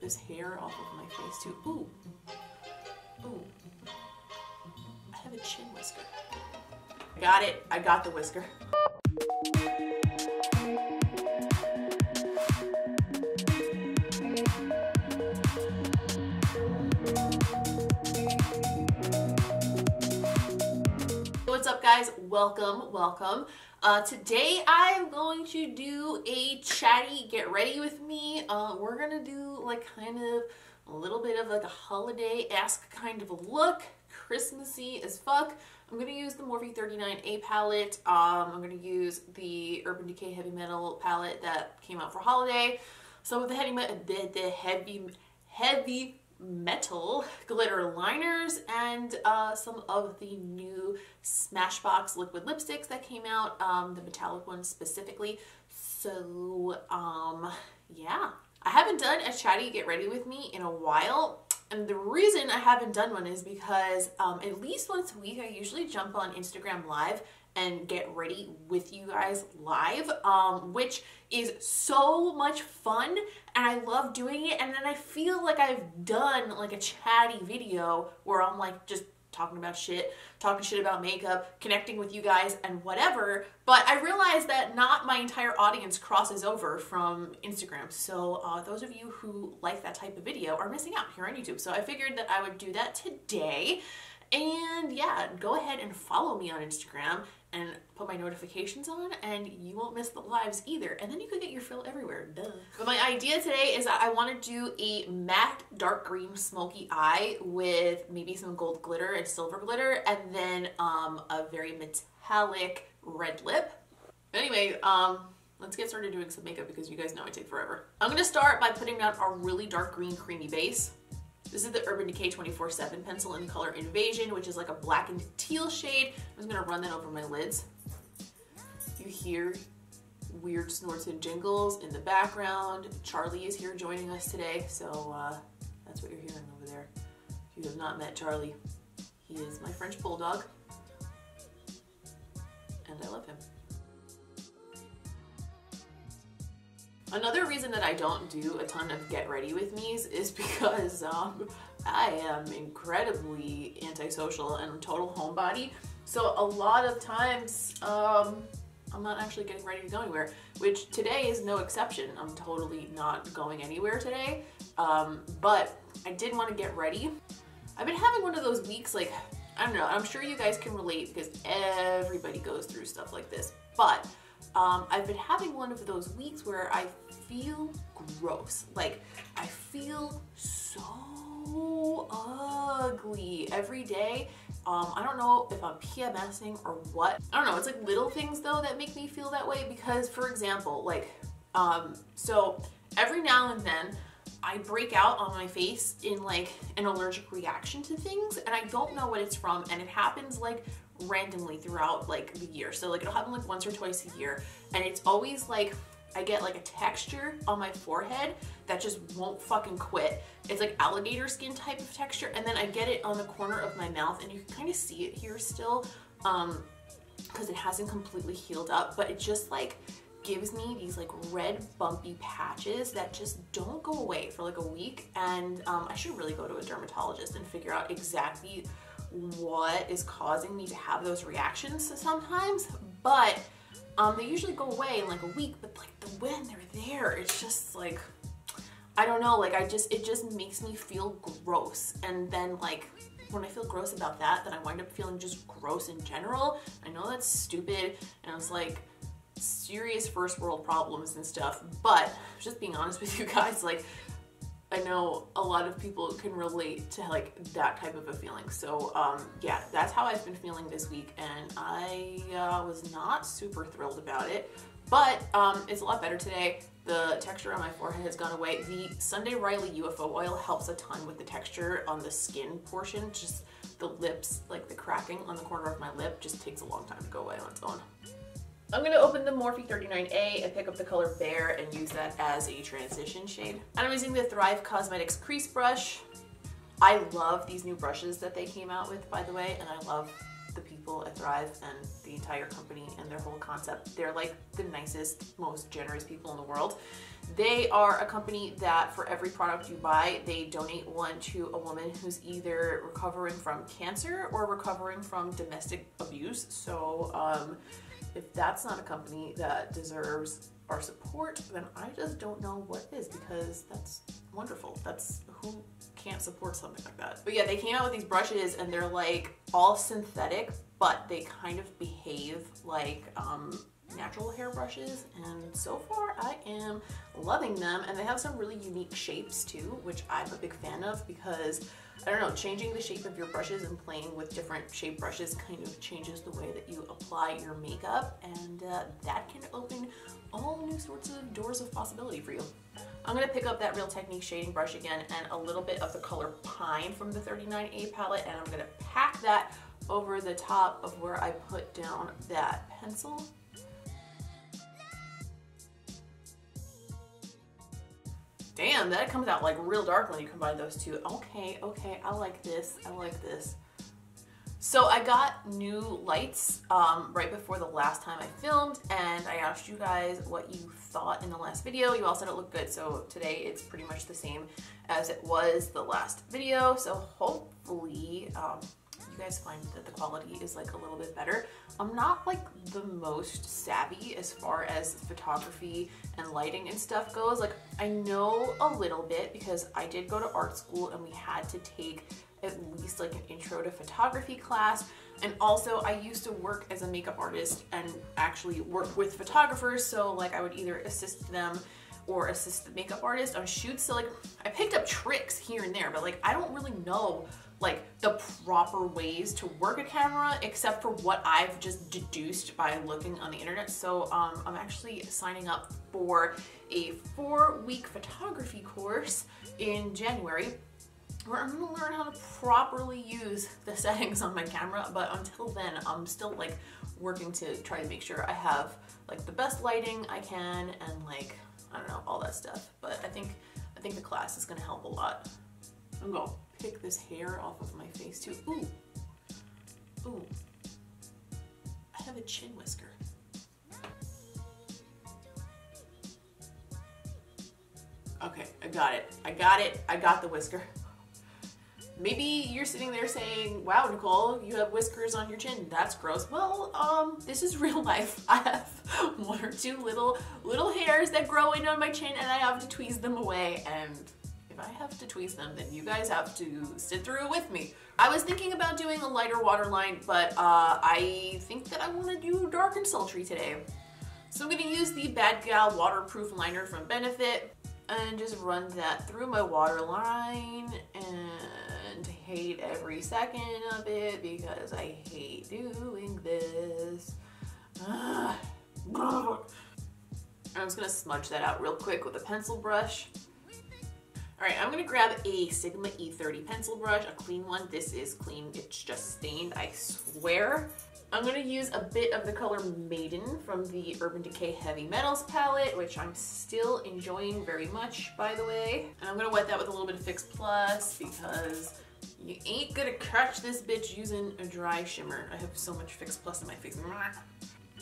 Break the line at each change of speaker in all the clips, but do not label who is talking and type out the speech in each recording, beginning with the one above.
this hair off of my face too. Ooh. Ooh. I have a chin whisker. I got it. I got the whisker. What's up, guys? Welcome, welcome. Today I'm going to do a chatty get ready with me. We're gonna do like kind of a little bit of like a holiday-esque kind of a look, Christmassy as fuck. I'm gonna use the Morphe 39A palette. I'm gonna use the Urban Decay Heavy Metal palette that came out for holiday. Some of the heavy metal glitter liners and some of the new Smashbox liquid lipsticks that came out, the metallic ones specifically. So yeah, I haven't done a chatty get ready with me in a while, and the reason I haven't done one is because at least once a week I usually jump on Instagram Live and get ready with you guys live, which is so much fun and I love doing it. And then I feel like I've done like a chatty video where I'm like just talking about shit, talking shit about makeup, connecting with you guys and whatever. But I realize that not my entire audience crosses over from Instagram. So those of you who like that type of video are missing out here on YouTube. So I figured that I would do that today. And yeah, go ahead and follow me on Instagram and put my notifications on and you won't miss the lives either. And then you could get your fill everywhere, duh. But my idea today is that I want to do a matte dark green smoky eye with maybe some gold glitter and silver glitter and then a very metallic red lip. Anyway, let's get started doing some makeup because you guys know I take forever. I'm gonna start by putting down a really dark green creamy base. This is the Urban Decay 24/7 pencil in the color Invasion, which is like a black and teal shade. I'm just gonna run that over my lids. You hear weird snorts and jingles in the background. Charlie is here joining us today, so that's what you're hearing over there. If you have not met Charlie, he is my French bulldog, and I love him. Another reason that I don't do a ton of get ready with me's is because I am incredibly antisocial and a total homebody. So a lot of times I'm not actually getting ready to go anywhere, which today is no exception. I'm totally not going anywhere today, but I did want to get ready. I've been having one of those weeks, like, I don't know, I'm sure you guys can relate because everybody goes through stuff like this, but I've been having one of those weeks where I feel gross. Like, I feel so ugly every day. I don't know if I'm PMSing or what. I don't know, it's like little things though that make me feel that way because, for example, like, so every now and then I break out on my face in like an allergic reaction to things and I don't know what it's from, and it happens like randomly throughout like the year. So like it'll happen like once or twice a year, and it's always like I get like a texture on my forehead that just won't fucking quit. It's like alligator skin type of texture, and then I get it on the corner of my mouth, and you can kind of see it here still because it hasn't completely healed up, but it just like gives me these like red bumpy patches that just don't go away for like a week. And I should really go to a dermatologist and figure out exactly what is causing me to have those reactions sometimes, but they usually go away in like a week. But like when they're there, it's just like, I don't know, like it just makes me feel gross. And then like when I feel gross about that, then I wind up feeling just gross in general. I know that's stupid and it's like serious first world problems and stuff, but just being honest with you guys, like I know a lot of people can relate to like that type of a feeling. So yeah, that's how I've been feeling this week, and I was not super thrilled about it, but it's a lot better today. The texture on my forehead has gone away. The Sunday Riley UFO oil helps a ton with the texture on the skin portion. Just the lips, like the cracking on the corner of my lip just takes a long time to go away on its own. I'm going to open the Morphe 39A and pick up the color Bear and use that as a transition shade. And I'm using the Thrive Cosmetics crease brush. I love these new brushes that they came out with, by the way, and I love the people at Thrive and the entire company and their whole concept. They're like the nicest, most generous people in the world. They are a company that for every product you buy, they donate one to a woman who's either recovering from cancer or recovering from domestic abuse. So if that's not a company that deserves our support, then I just don't know what is, because that's wonderful. That's who can't support something like that. But yeah, they came out with these brushes and they're like all synthetic, but they kind of behave like natural hair brushes, and so far I am loving them. And they have some really unique shapes too, which I'm a big fan of, because I don't know, changing the shape of your brushes and playing with different shape brushes kind of changes the way that you apply your makeup, and that can open all new sorts of doors of possibility for you. I'm going to pick up that Real Technique shading brush again and a little bit of the color Pine from the 39A palette, and I'm going to pack that over the top of where I put down that pencil. Damn, that comes out like real dark when you combine those two. Okay, okay, I like this, I like this. So I got new lights right before the last time I filmed, and I asked you guys what you thought in the last video. You all said it looked good, so today it's pretty much the same as it was the last video. So hopefully you guys find that the quality is like a little bit better. I'm not like the most savvy as far as photography and lighting and stuff goes. Like, I know a little bit because I did go to art school and we had to take at least like an intro to photography class. And also I used to work as a makeup artist and actually work with photographers. So like I would either assist them or assist the makeup artist on shoots. So like I picked up tricks here and there, but like I don't really know like the proper ways to work a camera except for what I've just deduced by looking on the internet. So I'm actually signing up for a 4-week photography course in January where I'm gonna learn how to properly use the settings on my camera. But until then, I'm still like working to try to make sure I have like the best lighting I can and like, I don't know, all that stuff. But I think the class is gonna help a lot. I'm gonna pick this hair off of my face too. Ooh, ooh, I have a chin whisker. Okay, I got it. I got it. I got the whisker. Maybe you're sitting there saying, wow, Nicole, you have whiskers on your chin. That's gross. Well, this is real life. I have 1 or 2 little hairs that grow in on my chin and I have to tweeze them away. And if I have to tweeze them, then you guys have to sit through it with me. I was thinking about doing a lighter waterline, but I think that I want to do dark and sultry today. So I'm going to use the Bad Gal waterproof liner from Benefit and just run that through my waterline and hate every second of it because I hate doing this. I'm just going to smudge that out real quick with a pencil brush. Alright, I'm going to grab a Sigma E30 pencil brush, a clean one. This is clean, it's just stained, I swear. I'm going to use a bit of the color Maiden from the Urban Decay Heavy Metals palette, which I'm still enjoying very much, by the way. And I'm going to wet that with a little bit of Fix Plus because you ain't going to catch this bitch using a dry shimmer. I have so much Fix Plus in my face.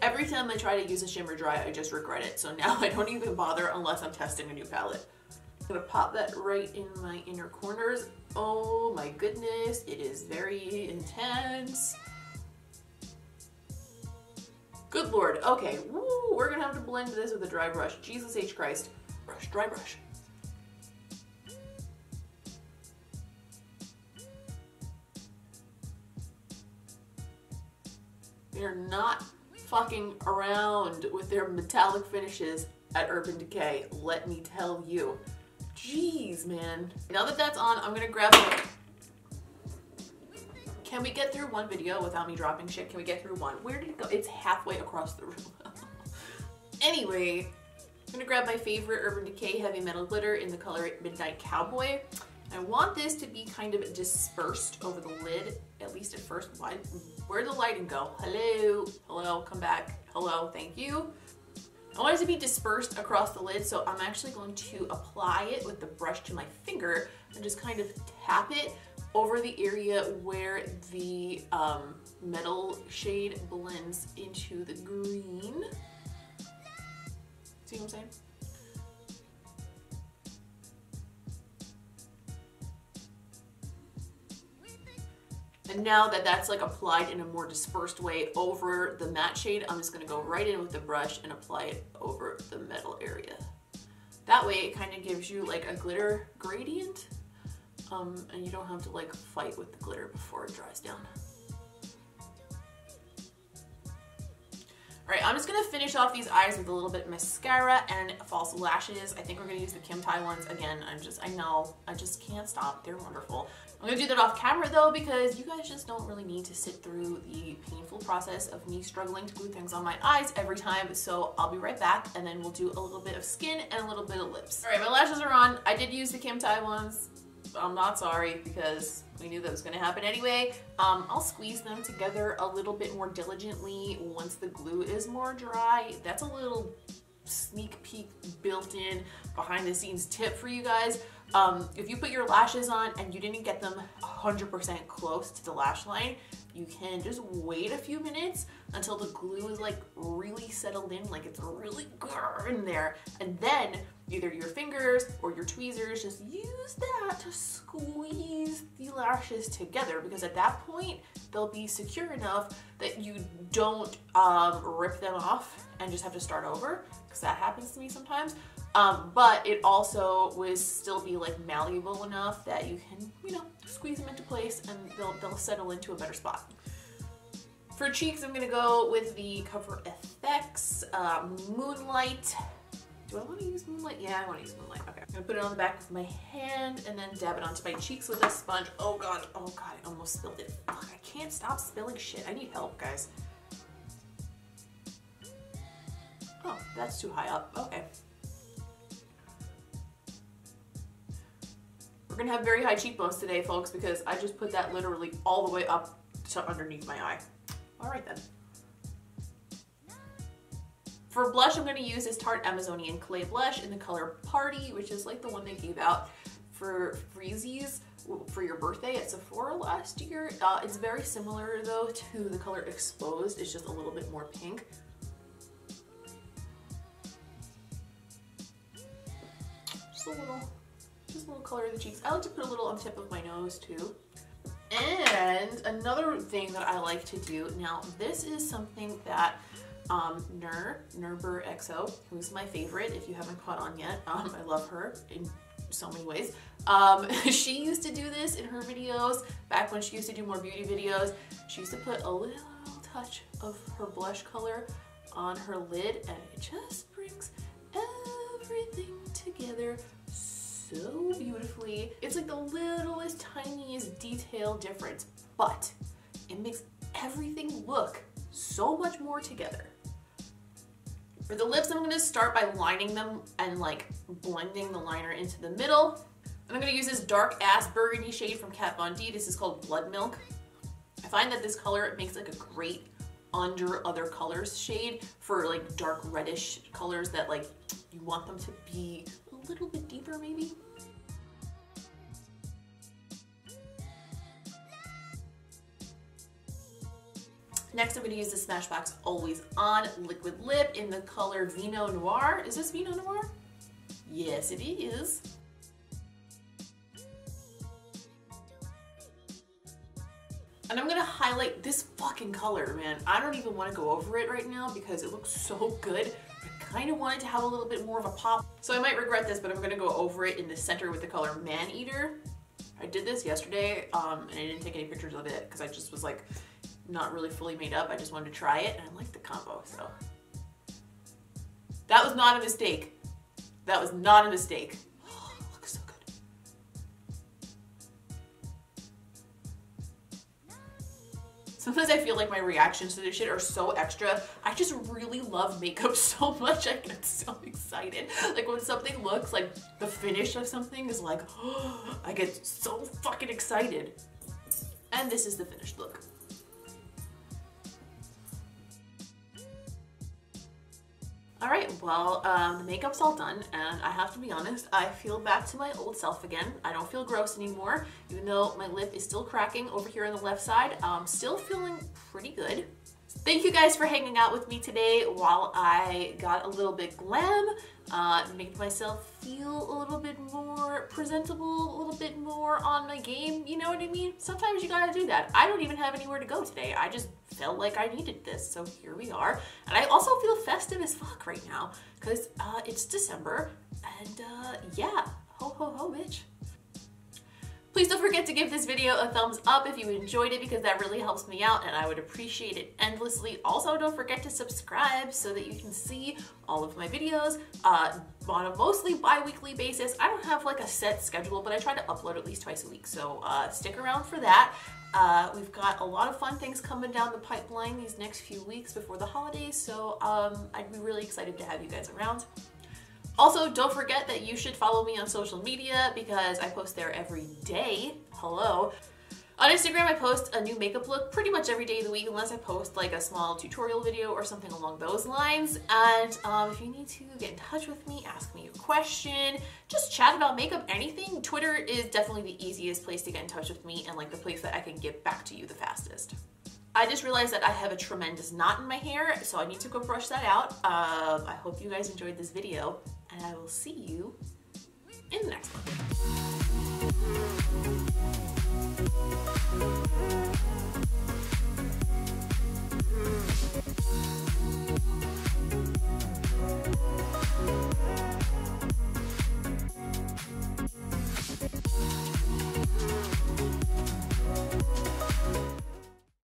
Every time I try to use a shimmer dry, I just regret it. So now I don't even bother unless I'm testing a new palette. I'm gonna pop that right in my inner corners. Oh my goodness, it is very intense. Good Lord, okay, woo, we're gonna have to blend this with a dry brush. Jesus H Christ. Brush, dry brush. They're not fucking around with their metallic finishes at Urban Decay, let me tell you. Jeez, man. Now that that's on, I'm gonna grab my... Can we get through one video without me dropping shit? Can we get through one? Where did it go? It's halfway across the room. Anyway, I'm gonna grab my favorite Urban Decay Heavy Metal Glitter in the color Midnight Cowboy. I want this to be kind of dispersed over the lid, at least at first. Where'd the lighting go? Hello? Hello? Come back. Hello? Thank you. I want it to be dispersed across the lid, so I'm actually going to apply it with the brush to my finger and just kind of tap it over the area where the metal shade blends into the green. See what I'm saying? And now that that's like applied in a more dispersed way over the matte shade, I'm just gonna go right in with the brush and apply it over the metal area. That way it kind of gives you like a glitter gradient, and you don't have to like fight with the glitter before it dries down. All right, I'm just gonna finish off these eyes with a little bit of mascara and false lashes. I think we're gonna use the Kim Tai ones again. I know, I just can't stop. They're wonderful. I'm gonna do that off camera though, because you guys just don't really need to sit through the painful process of me struggling to glue things on my eyes every time. So I'll be right back, and then we'll do a little bit of skin and a little bit of lips. All right, my lashes are on. I did use the Kim Tai ones. I'm not sorry, because we knew that was gonna happen anyway. I'll squeeze them together a little bit more diligently once the glue is more dry. That's a little sneak peek built-in behind the scenes tip for you guys. If you put your lashes on and you didn't get them 100% close to the lash line, you can just wait a few minutes until the glue is like really settled in, like it's really good in there, and then either your fingers or your tweezers, just use that to squeeze the lashes together, because at that point they'll be secure enough that you don't rip them off and just have to start over, because that happens to me sometimes. But it also will still be like malleable enough that you can, you know, squeeze them into place and they'll settle into a better spot. For cheeks, I'm gonna go with the Cover FX Moonlight. Do I want to use Moonlight? Yeah, I want to use Moonlight. Okay. I'm gonna put it on the back of my hand and then dab it onto my cheeks with a sponge. Oh god, I almost spilled it. Ugh, I can't stop spilling shit. I need help, guys. Oh, that's too high up. Okay. We're gonna have very high cheekbones today, folks, because I just put that literally all the way up to underneath my eye. All right then. For blush, I'm going to use this Tarte Amazonian Clay blush in the color Party, which is like the one they gave out for freezies for your birthday at Sephora last year. It's very similar though to the color Exposed. It's just a little bit more pink. Just a little color in the cheeks. I like to put a little on the tip of my nose too. And another thing that I like to do, now this is something that NOIR XO, who's my favorite if you haven't caught on yet. I love her in so many ways. She used to do this in her videos back when she used to do more beauty videos. She used to put a little touch of her blush color on her lid, and it just brings everything together so beautifully. It's like the littlest, tiniest detail difference, but it makes everything look so much more together. For the lips, I'm gonna start by lining them and like blending the liner into the middle. And I'm gonna use this dark ass burgundy shade from Kat Von D. This is called Blood Milk. I find that this color makes like a great under other colors shade for like dark reddish colors that like you want them to be a little bit deeper maybe. Next, I'm going to use the Smashbox Always On Liquid Lip in the color Vino Noir. Is this Vino Noir? Yes, it is. And I'm going to highlight this fucking color, man. I don't even want to go over it right now because it looks so good. I kind of wanted to have a little bit more of a pop. So I might regret this, but I'm going to go over it in the center with the color Maneater. I did this yesterday, and I didn't take any pictures of it because I just was like, not really fully made up. I just wanted to try it and I liked the combo, so. That was not a mistake. That was not a mistake. Oh, it looks so good. Sometimes I feel like my reactions to this shit are so extra. I just really love makeup so much. I get so excited. Like when something looks like the finish of something is like, oh, I get so fucking excited. And this is the finished look. All right, well, the makeup's all done, and I have to be honest, I feel back to my old self again. I don't feel gross anymore, even though my lip is still cracking over here on the left side. I'm still feeling pretty good. Thank you guys for hanging out with me today while I got a little bit glam, made myself feel a little bit more presentable, a little bit more on my game, you know what I mean? Sometimes you gotta do that. I don't even have anywhere to go today. I just felt like I needed this, so here we are. And I also feel festive as fuck right now, because it's December, and yeah, ho ho ho bitch. Please don't forget to give this video a thumbs up if you enjoyed it, because that really helps me out and I would appreciate it endlessly. Also, don't forget to subscribe so that you can see all of my videos on a mostly bi-weekly basis. I don't have like a set schedule, but I try to upload at least twice a week, so stick around for that. We've got a lot of fun things coming down the pipeline these next few weeks before the holidays, so I'd be really excited to have you guys around. Also, don't forget that you should follow me on social media because I post there every day. Hello. On Instagram, I post a new makeup look pretty much every day of the week unless I post like a small tutorial video or something along those lines. And if you need to get in touch with me, ask me a question, just chat about makeup, anything, Twitter is definitely the easiest place to get in touch with me and like the place that I can get back to you the fastest. I just realized that I have a tremendous knot in my hair, so I need to go brush that out. I hope you guys enjoyed this video, and I will see you in the next one.